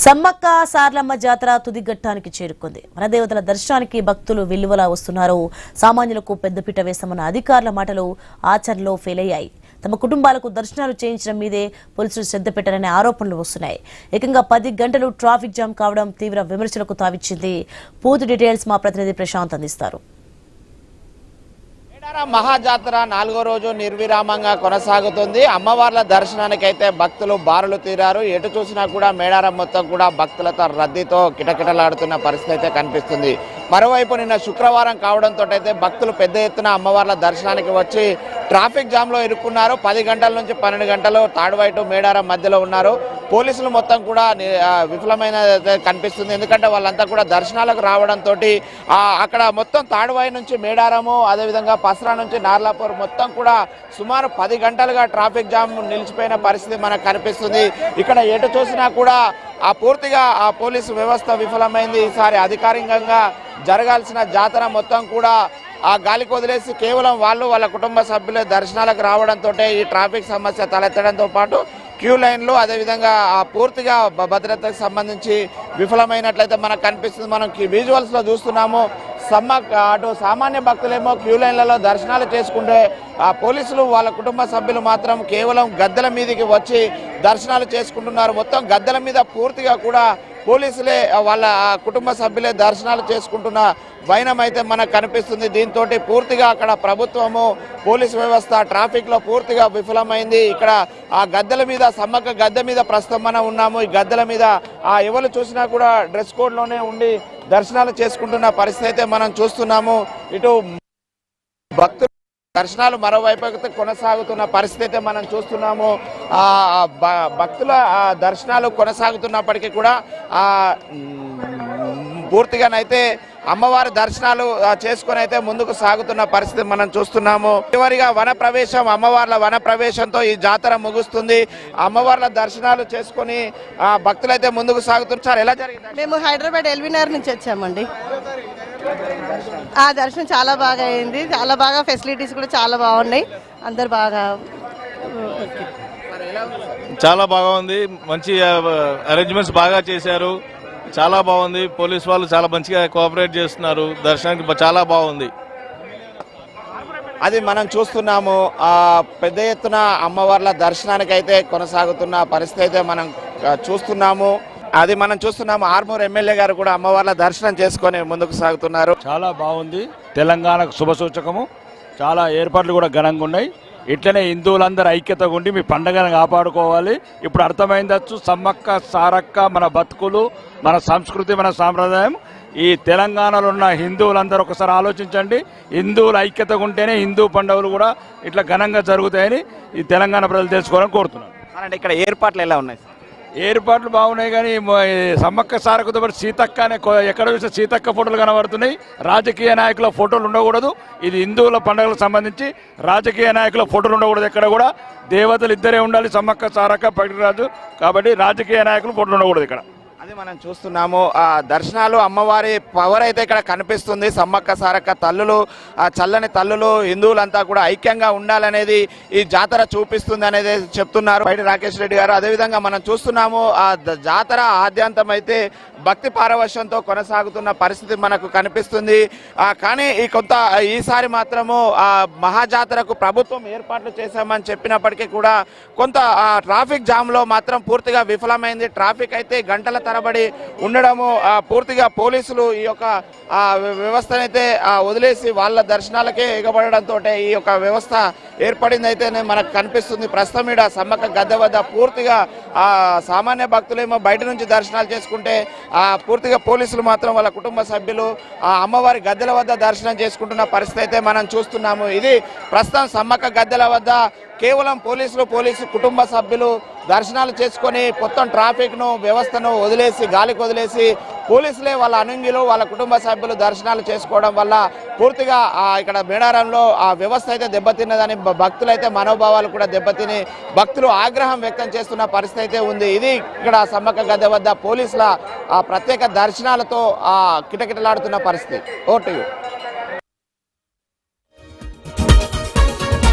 సమ్మక్క సార్లమ్మ జాతర తుది ఘట్టానికి చేరుకుంది. వనదేవతల దర్శనానికి భక్తులు వెల్లువలా వస్తున్నారు. సామాన్యులకు పెద్దపీట వేస్తామన్న అధికారుల మాటలు ఆచరణలో ఫెయిల్ అయ్యాయి. తమ కుటుంబాలకు దర్శనాలు చేయించడం మీదే పోలీసులు శ్రద్ధ పెట్టారనే ఆరోపణలు వస్తున్నాయి. ఏకంగా 10 గంటలు ట్రాఫిక్ జామ్ కావడం తీవ్ర విమర్శలకు తావిచ్చింది. పూర్తి డీటెయిల్స్ మా ప్రతినిధి ప్రశాంత్ అందిస్తారు. మహాజాతర 4వ రోజు నిర్విరామంగా కొనసాగుతుంది. అమ్మవార్ల దర్శనానికైతే భక్తులు బారులు తీరారు. ఎటు చూసినా కూడా మేడారం మొత్తం కూడా భక్తులతో రద్దీతో కిటకిటలాడుతున్న పరిస్థితి అయితే కనిపిస్తుంది. మరోవైపు నిన్న శుక్రవారం కావడంతో అయితే భక్తులు పెద్ద ఎత్తున అమ్మవార్ల దర్శనానికి వచ్చి ట్రాఫిక్ జామ్ లో ఇరుక్కున్నారు. 10 గంటల నుంచి 12 గంటలు తాడువైటు మేడారం మధ్యలో ఉన్నారు. పోలీసులు మొత్తం కూడా విఫలమైన కనిపిస్తుంది. ఎందుకంటే వాళ్ళంతా కూడా దర్శనాలకు రావడంతో అక్కడ మొత్తం తాడువాయి నుంచి మేడారము, అదేవిధంగా పసరా నుంచి నార్లాపూర్ మొత్తం కూడా సుమారు 10 గంటలుగా ట్రాఫిక్ జామ్ నిలిచిపోయిన పరిస్థితి మనకు కనిపిస్తుంది. ఇక్కడ ఎటు చూసినా కూడా పూర్తిగా ఆ పోలీసు వ్యవస్థ విఫలమైంది. ఈసారి అధికారికంగా జరగాల్సిన జాతర మొత్తం కూడా ఆ గాలికి వదిలేసి కేవలం వాళ్ళ కుటుంబ సభ్యులే దర్శనాలకు రావడంతో ఈ ట్రాఫిక్ సమస్య తలెత్తడంతో పాటు క్యూ లైన్లు, అదేవిధంగా పూర్తిగా భద్రతకు సంబంధించి విఫలమైనట్లయితే మనకు కనిపిస్తుంది. మనం విజువల్స్లో చూస్తున్నాము. అటు సామాన్య భక్తులేమో క్యూ లైన్లలో దర్శనాలు చేసుకుంటే పోలీసులు వాళ్ళ కుటుంబ సభ్యులు మాత్రం కేవలం గద్దెల మీదకి వచ్చి దర్శనాలు చేసుకుంటున్నారు. మొత్తం గద్దెల మీద పూర్తిగా కూడా పోలీసులే వాళ్ళ కుటుంబ సభ్యులే దర్శనాలు చేసుకుంటున్న వైనం అయితే మనకు కనిపిస్తుంది. దీంతో పూర్తిగా అక్కడ ప్రభుత్వము, పోలీసు వ్యవస్థ ట్రాఫిక్ లో పూర్తిగా విఫలమైంది. ఇక్కడ ఆ గద్దెల మీద, సమ్మక్క గద్దె మీద ప్రస్తుతం మనం ఉన్నాము. ఈ గద్దెల మీద ఎవరు చూసినా కూడా డ్రెస్ కోడ్ లోనే ఉండి దర్శనాలు చేసుకుంటున్న పరిస్థితి అయితే మనం చూస్తున్నాము. ఇటు భక్తులు దర్శనాలు మరోవైపు కొనసాగుతున్న పరిస్థితి అయితే మనం చూస్తున్నాము. భక్తుల దర్శనాలు కొనసాగుతున్నప్పటికీ కూడా పూర్తిగానైతే అమ్మవారి దర్శనాలు చేసుకుని అయితే ముందుకు సాగుతున్న పరిస్థితి మనం చూస్తున్నాము. చివరిగా అమ్మవార్ల వన ప్రవేశంతో ఈ జాతర ముగుస్తుంది. అమ్మవార్ల దర్శనాలు చేసుకుని భక్తులైతే ముందుకు సాగుతున్నారు. ఎలా జరిగింది? మేము హైదరాబాద్ ఎల్బీనగర్ నుంచి వచ్చామండి. ఆ దర్శనం చాలా బాగా అయింది. చాలా బాగా ఫెసిలిటీస్ కూడా చాలా బాగున్నాయి. అందరు బాగా చాలా బాగా ఉంది. మంచి అరేంజ్మెంట్స్ బాగా చేశారు. చాలా బాగుంది. పోలీస్ వాళ్ళు చాలా మంచిగా కోఆపరేట్ చేస్తున్నారు. దర్శనానికి చాలా బాగుంది. అది మనం చూస్తున్నాము. పెద్ద ఎత్తున అమ్మవార్ల దర్శనానికి అయితే కొనసాగుతున్న పరిస్థితి అయితే మనం చూస్తున్నాము. ఆర్మూర్ ఎమ్మెల్యే గారు కూడా అమ్మవార్ల దర్శనం చేసుకొని ముందుకు సాగుతున్నారు. చాలా బాగుంది. తెలంగాణకు శుభసూచకము. చాలా ఏర్పాట్లు కూడా ఘనంగా ఉన్నాయి. ఇట్లనే హిందువులందరూ ఐక్యతగా ఉండి మీ పండుగను కాపాడుకోవాలి. ఇప్పుడు అర్థమైందచ్చు, సమ్మక్క సారక్క మన బతుకులు, మన సంస్కృతి, మన సాంప్రదాయం. ఈ తెలంగాణలో ఉన్న హిందువులందరూ ఒకసారి ఆలోచించండి. హిందువులు ఐక్యతగా ఉంటేనే హిందూ పండుగలు కూడా ఇట్లా ఘనంగా జరుగుతాయని ఈ తెలంగాణ ప్రజలు తెలుసుకోవాలని కోరుతున్నాను. అంటే ఇక్కడ ఏర్పాట్లు ఎలా ఉన్నాయి? ఏర్పాట్లు బాగున్నాయి, కానీ సమ్మక్క సారక్కతో పాటు సీతక్క అనే ఎక్కడ చూసినా సీతక్క ఫోటోలు కనబడుతున్నాయి. రాజకీయ నాయకుల ఫోటోలు ఉండకూడదు. ఇది హిందువుల పండుగలకు సంబంధించి రాజకీయ నాయకుల ఫోటోలు ఉండకూడదు. ఎక్కడ కూడా దేవతలు ఇద్దరే ఉండాలి, సమ్మక్క సారక్క పగిడిరాజు. కాబట్టి రాజకీయ నాయకులు ఫోటోలు ఉండకూడదు ఇక్కడ. అది మనం చూస్తున్నాము. దర్శనాలు అమ్మవారి పవర్ అయితే ఇక్కడ కనిపిస్తుంది. సమ్మక్క సారక్క తల్లులు, చల్లని తల్లులు, హిందువులంతా కూడా ఐక్యంగా ఉండాలనేది ఈ జాతర చూపిస్తుంది అనేది చెప్తున్నారు బయట రాకేష్ రెడ్డి గారు. అదేవిధంగా మనం చూస్తున్నాము జాతర ఆద్యంతం అయితే భక్తి పారవశ్యంతో కొనసాగుతున్న పరిస్థితి మనకు కనిపిస్తుంది. కానీ ఈసారి మాత్రము మహాజాతరకు ప్రభుత్వం ఏర్పాట్లు చేశామని చెప్పినప్పటికీ కూడా కొంత ట్రాఫిక్ జామ్ లో మాత్రం పూర్తిగా విఫలమైంది. ట్రాఫిక్ అయితే గంటల తరబడి ఉండడము, పూర్తిగా పోలీసులు ఈ యొక్క వ్యవస్థనైతే వదిలేసి వాళ్ళ దర్శనాలకే ఎగబడడంతో ఈ యొక్క వ్యవస్థ ఏర్పడింది అయితే మనకు కనిపిస్తుంది. ప్రస్తుతం ఈడ సమ్మక్క గద్దె వద్ద పూర్తిగా సామాన్య భక్తులేమో బయట నుంచి దర్శనాలు చేసుకుంటే పూర్తిగా పోలీసులు మాత్రం వాళ్ళ కుటుంబ సభ్యులు అమ్మవారి గద్దెల వద్ద దర్శనం చేసుకుంటున్న పరిస్థితి అయితే మనం చూస్తున్నాము. ఇది ప్రస్తుతం సమ్మక్క గద్దెల వద్ద కేవలం పోలీసు కుటుంబ సభ్యులు దర్శనాలు చేసుకొని మొత్తం ట్రాఫిక్ను వ్యవస్థను గాలికి వదిలేసి పోలీసులే వాళ్ళ అనుంగిలు, వాళ్ళ కుటుంబ సభ్యులు దర్శనాలు చేసుకోవడం వల్ల పూర్తిగా ఇక్కడ మేడారంలో ఆ వ్యవస్థ అయితే దెబ్బతిన్నదని భక్తులైతే మనోభావాలు కూడా దెబ్బతిని భక్తులు ఆగ్రహం వ్యక్తం చేస్తున్న పరిస్థితి అయితే ఉంది. ఇది ఇక్కడ సమ్మక్క గద్దె వద్ద పోలీసుల ప్రత్యేక దర్శనాలతో కిటకిటలాడుతున్న పరిస్థితి. ఓటు